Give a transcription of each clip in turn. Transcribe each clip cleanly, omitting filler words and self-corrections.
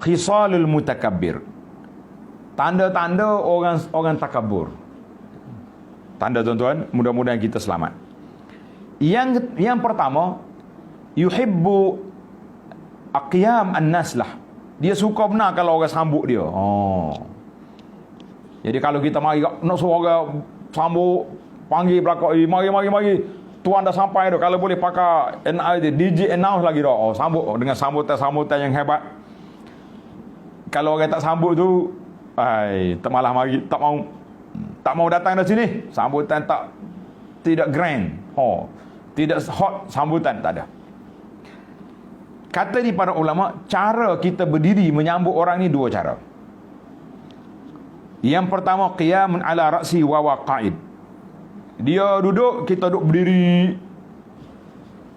Khisalul mutakabbir. Tanda-tanda orang takabur. Tanda tuan-tuan, mudah-mudahan kita selamat. Yang pertama, yuhibbu aqyam an-nas lah. Dia suka benar kalau orang sambut dia. Jadi kalau kita mari nak suruh orang sambut, panggil belakang, mari. Tuan dah sampai dah. Kalau boleh pakai DJ announce lagi dah. Sambut dengan sambutan yang hebat. Kalau orang tak sambut tu, malah mari tak mau datang dari sini. Sambutan tidak grand. Tidak hot sambutan, tak ada. Kata ni para ulama, cara kita berdiri menyambut orang ni dua cara. Yang pertama, qiyamun ala ra'si wa waqa'id. Dia duduk, kita duduk berdiri.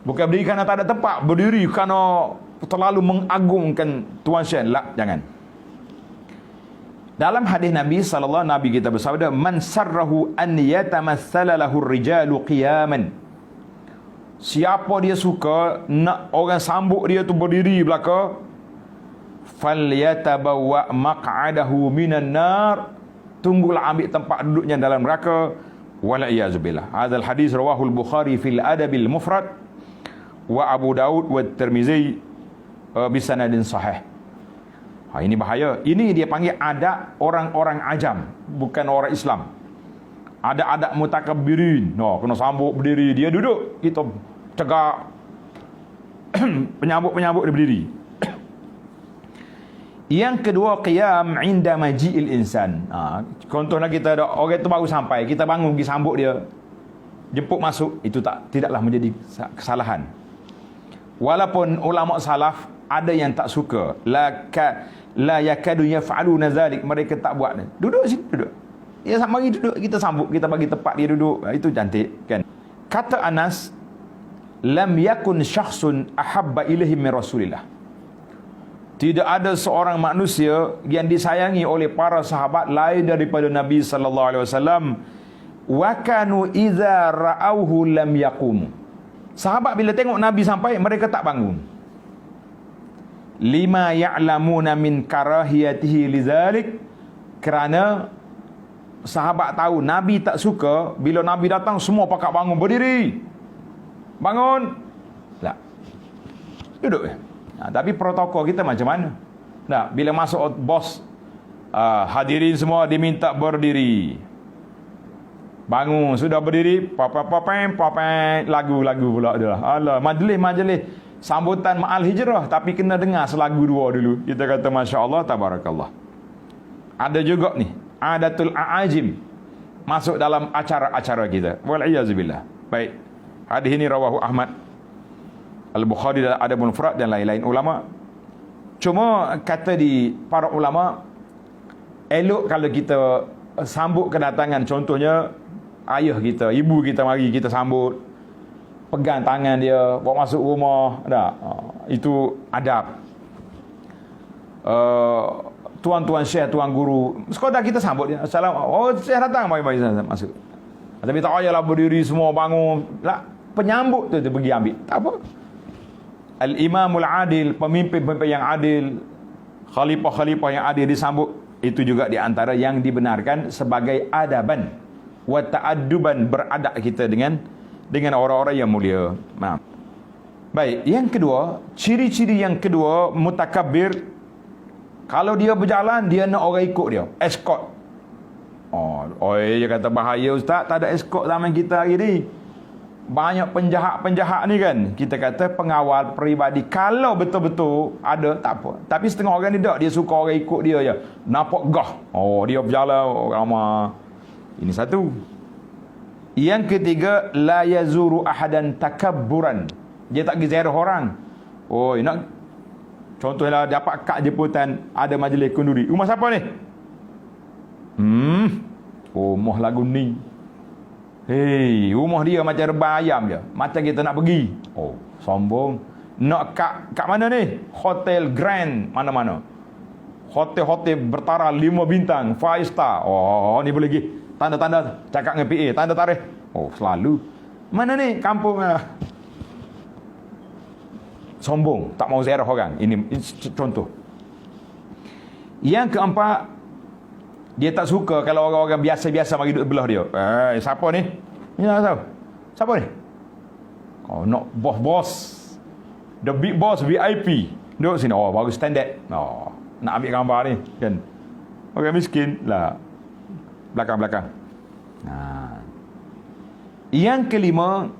Bukan berdiri kerana tak ada tempat, berdiri kerana terlalu mengagungkan Tuan Syed. Jangan. Dalam hadis Nabi sallallahu alaihi wasallam, Nabi kita bersabda, man sarrahu an yatamassala lahu ar-rijalu qiyaman. Siapa dia suka nak orang sambut dia tu berdiri belaka, falyatabawwa maq'adahu minan nar, tunggulah ambil tempat duduknya dalam neraka. Wala iyazubillah. Hadzal hadis rawahu al-Bukhari fil Adabil Mufrad wa Abu Daud wa Tirmizi bisanadin sahih. Ini bahaya. Ini dia panggil adab orang-orang ajam, bukan orang Islam. Ada adab mutakabbirin. Kena sambut berdiri, dia duduk, kita cegak. Penyambut dia berdiri. Yang kedua, qiyam inda maji'il insan. Contohnya kita ada orang tu baru sampai, kita bangun pergi sambut dia, jemput masuk, itu tidaklah menjadi kesalahan. Walaupun ulama salaf ada yang tak suka, la yakadu yaf'aluna zalik, mereka tak buat. Duduk sini, duduk. Ya, mari duduk, kita sambut, kita bagi tempat dia duduk. Itu cantik kan. Kata Anas, lam yakun syakhsun ahabba ilaihi min Rasulillah. Tidak ada seorang manusia yang disayangi oleh para sahabat lain daripada Nabi sallallahu alaihi wasallam. Wa kanu idza ra'awhu lam yaqumu. Sahabat bila tengok Nabi sampai, mereka tak bangun. Lima ya'lamuna min karahiyatihi lidzalik, kerana sahabat tahu Nabi tak suka bila Nabi datang semua pakat bangun, berdiri. Bangun. Tak. Duduk. Tapi protokol kita macam mana? Bila masuk bos, hadirin semua diminta berdiri. Bangun, sudah berdiri, lagu pula adalah. Allah, majlis sambutan ma'al hijrah, tapi kena dengar selagu dua dulu. Kita kata masya-Allah, tabarakallah. Ada juga ni adatul a'ajim masuk dalam acara-acara kita. Wal iyazubillah. Baik. Hadis ini rawahu Ahmad, Al-Bukhari dalam Adabul Mufrad dan lain-lain ulama. Cuma kata di para ulama, elok kalau kita sambut kedatangan, contohnya ayah kita, ibu kita mari kita sambut, pegang tangan dia, bawa masuk rumah, itu adab. Tuan-tuan syekh, tuan guru, sekolah kita sambut dia. Assalamualaikum, syekh datang, mari masuk. Tapi tak payahlah berdiri semua bangun. Penyambut tu pergi ambil, tak apa. Al-Imamul Adil, pemimpin-pemimpin yang adil, khalifah-khalifah yang adil disambut, itu juga di antara yang dibenarkan sebagai adaban wa ta'adduban, beradab kita dengan orang-orang yang mulia. Baik, yang kedua, ciri-ciri yang kedua mutakabbir, kalau dia berjalan, dia nak orang ikut dia, escort. Dia kata bahaya ustaz, tak ada escort zaman kita hari ni. Banyak penjahat ni kan. Kita kata pengawal peribadi. Kalau betul-betul ada, tak apa. Tapi setengah orang ni tak, dia suka orang ikut dia je. Nampak gah. Dia berjalan ramah. Ini satu. Yang ketiga, la yazuru ahadan takabburan. Dia tak pergi ziarah orang. Nak contohnya dapat kad jemputan, ada majlis kenduri. Rumah siapa ni? Rumah lagu ni. Rumah dia macam rebah ayam je. Macam kita nak pergi. Sombong. Nak kat mana ni? Hotel Grand mana-mana. Hotel-hotel bertaraf 5 bintang, 5 star. Ni boleh pergi. Tanda-tanda cakap dengan PA, tanda tarikh. Selalu. Mana ni? Kampung. Sombong, tak mau ziarah orang. Ini contoh. Yang keempat, dia tak suka kalau orang-orang biasa-biasa mari duduk belah dia. Siapa ni? Ni tak tahu. Siapa ni? Oh, nak bos-bos. The big boss VIP. Duduk sini. Oh, baru standard. Oh, nak ambil gambar ni kan. Orang miskin lah belakang-belakang. Yang kelima,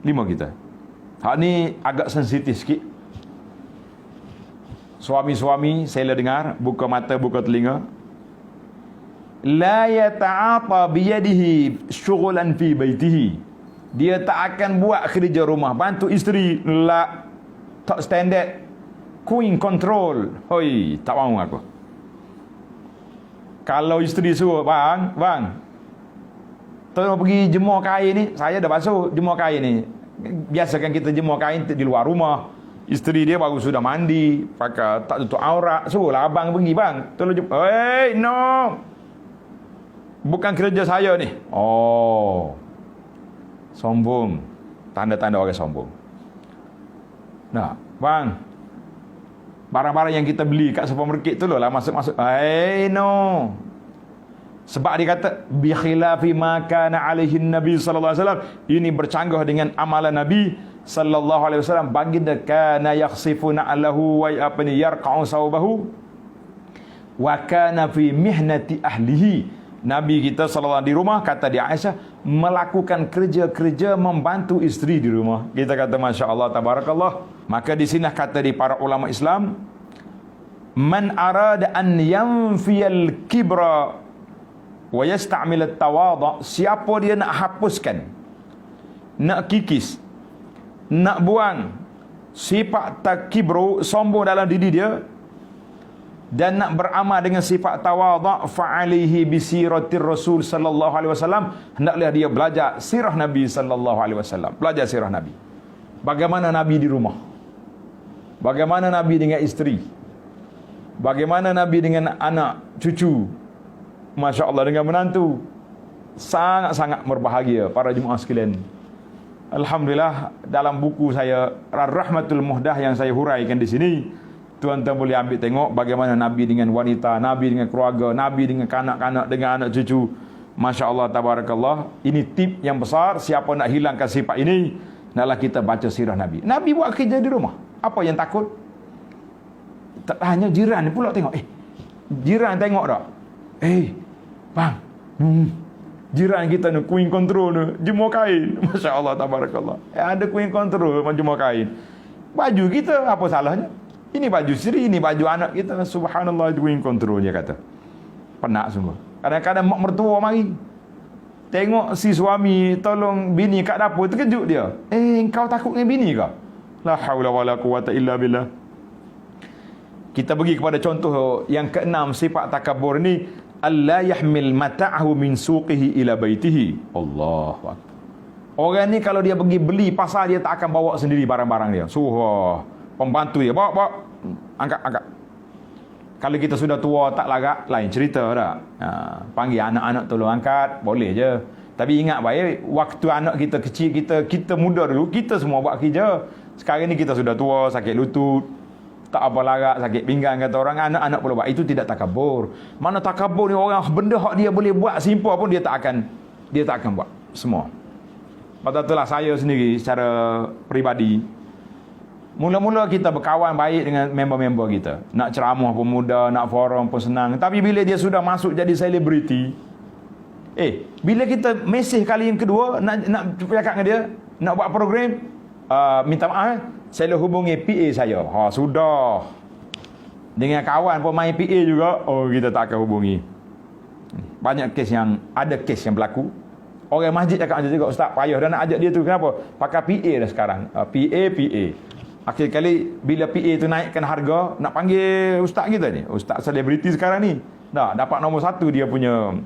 kita. Hak ni agak sensitif sikit. Suami-suami, saya dengar, buka mata, buka telinga. La yata'ata biyadihi syughlan fi baitihi. Dia tak akan buat kerja rumah, bantu isteri. La, tak standard. Queen control. Hoi, tak mahu aku. Kalau isteri suruh, bang, tolong pergi jemur kain ni. Saya dah basuh jemur kain ni. Biasakan kita jemur kain di luar rumah. Isteri dia baru sudah mandi, pakai tak tutup aurat. Suruhlah abang pergi, bang, tolong jemur. No. Bukan kerja saya ni. Oh. Sombong. Tanda-tanda orang sombong. Nah, bang, barang-barang yang kita beli kat supermarket tu lah masuk-masuk. No. Sebab dia kata bi khilafi ma kana alaihi Nabi sallallahu alaihi wasallam, ini bercanggah dengan amalan Nabi sallallahu alaihi wasallam. Baginda kana yakhsifuna alahu wa yarqa'u saubahu wa kana fi mihnati ahlihi. Nabi kita sallallahu di rumah, kata dia Aisyah, melakukan kerja-kerja membantu isteri di rumah. Kita kata masya-Allah tabarakallah. Maka di sini kata di para ulama Islam, man arada an yanfiyal kibra wa yasta'mil at-tawadhu, siapa dia nak hapuskan, nak kikis, nak buang sifat takibru, sombong dalam diri dia, dan nak beramal dengan sifat tawadhu, fa'alihi bisiratir rasul sallallahu alaihi wasallam, hendaklah dia belajar sirah Nabi sallallahu alaihi wasallam. Belajar sirah Nabi. Bagaimana Nabi di rumah? Bagaimana Nabi dengan isteri? Bagaimana Nabi dengan anak, cucu? Masya Allah, dengan menantu. Sangat-sangat berbahagia para jemaah sekalian. Alhamdulillah, dalam buku saya Ar-Rahmatul Muhdah yang saya huraikan di sini, tuan-tuan boleh ambil tengok bagaimana Nabi dengan wanita, Nabi dengan keluarga, Nabi dengan kanak-kanak, dengan anak cucu. Masya Allah tabarakallah. Ini tip yang besar. Siapa nak hilangkan sifat ini, naklah kita baca sirah Nabi. Nabi buat kerja di rumah. Apa yang takut? Tak hanya jiran pula tengok. Jiran tengok tak? Bang, jiran kita ni queen control ni, jemur kain. Masya Allah tabarakallah. Ada queen control jemur kain. Baju kita apa salahnya? Ini baju isteri, ini baju anak kita. Subhanallah, itu queen control, dia kata. Penat semua. Kadang-kadang mak mertua mari, tengok si suami tolong bini kat dapur, terkejut dia. Kau takut dengan bini ke? La haula wala quwata illa billah. Kita pergi kepada contoh yang keenam, sifat takabur ni, alla yahmil mata'ahu min suqihi ila baitihi. Allahu akbar. Orang ni kalau dia pergi beli pasar, dia tak akan bawa sendiri barang-barang dia. Suruh pembantu dia bawa, angkat. Kalau kita sudah tua tak lagak, lain cerita dah. Panggil anak-anak tolong angkat, boleh je. Tapi ingat baik, waktu anak kita kecil, kita muda dulu, kita semua buat kerja. Sekarang ni kita sudah tua, sakit lutut, tak apa lagak, sakit pinggang kata orang, anak-anak boleh buat. Itu tidak takabur. Mana takabur ni, orang benda hak dia boleh buat simple pun dia tak akan buat semua. Pada itulah saya sendiri secara peribadi, mula-mula kita berkawan baik dengan member-member kita. Nak ceramah pun mudah, nak forum pun senang. Tapi bila dia sudah masuk jadi selebriti, bila kita mesej kali yang kedua, nak cakap dengan dia, nak buat program, minta maaf, saya hubungi PA saya. Sudah. Dengan kawan pun main PA juga, kita tak akan hubungi. Banyak kes yang berlaku. Orang masjid cakap macam tu juga, ustaz, payah dah nak ajak dia tu. Kenapa? Pakai PA dah sekarang. PA. Akhir kali bila PA tu naikkan harga, nak panggil ustaz kita ni, ustaz selebriti sekarang ni, dapat nombor 1 dia punya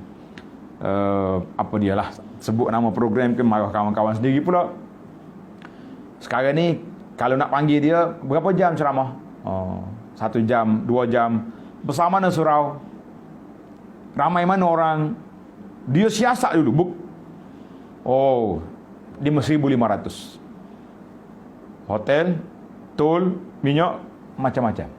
apa dia lah, sebut nama program ke, marah kawan-kawan sendiri pula. Sekarang ni kalau nak panggil dia, berapa jam ceramah? 1 jam, 2 jam. Bersama mana surau, ramai mana orang, dia siasat dulu, 5,500. Hotel, tol, minyak, macam-macam.